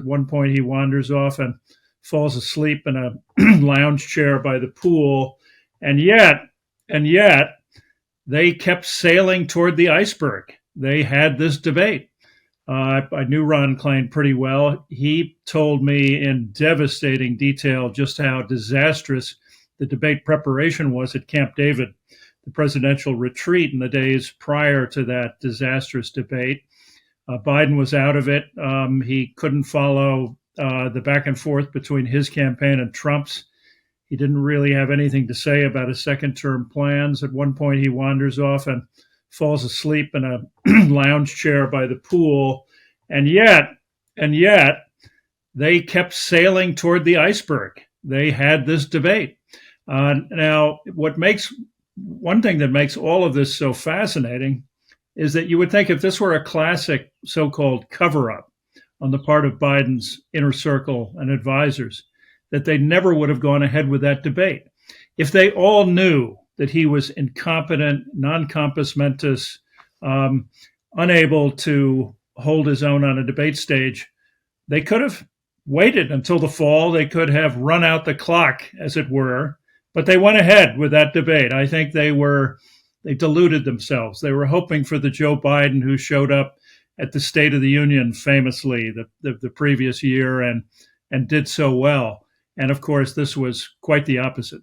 At one point, he wanders off and falls asleep in a lounge chair by the pool. And yet, they kept sailing toward the iceberg. They had this debate. I knew Ron Klain pretty well. He told me in devastating detail just how disastrous the debate preparation was at Camp David, the presidential retreat in the days prior to that disastrous debate. Biden was out of it. He couldn't follow the back and forth between his campaign and Trump's. He didn't really have anything to say about his second-term plans. At one point, he wanders off and falls asleep in a lounge chair by the pool. And yet, they kept sailing toward the iceberg. They had this debate. Now, one thing that makes all of this so fascinating is that you would think if this were a classic so-called cover-up on the part of Biden's inner circle and advisors, that they never would have gone ahead with that debate. If they all knew that he was incompetent, non-compos mentis, unable to hold his own on a debate stage, they could have waited until the fall. They could have run out the clock, as it were, but they went ahead with that debate. I think they deluded themselves. They were hoping for the Joe Biden who showed up at the State of the Union famously the previous year and did so well. And of course, this was quite the opposite.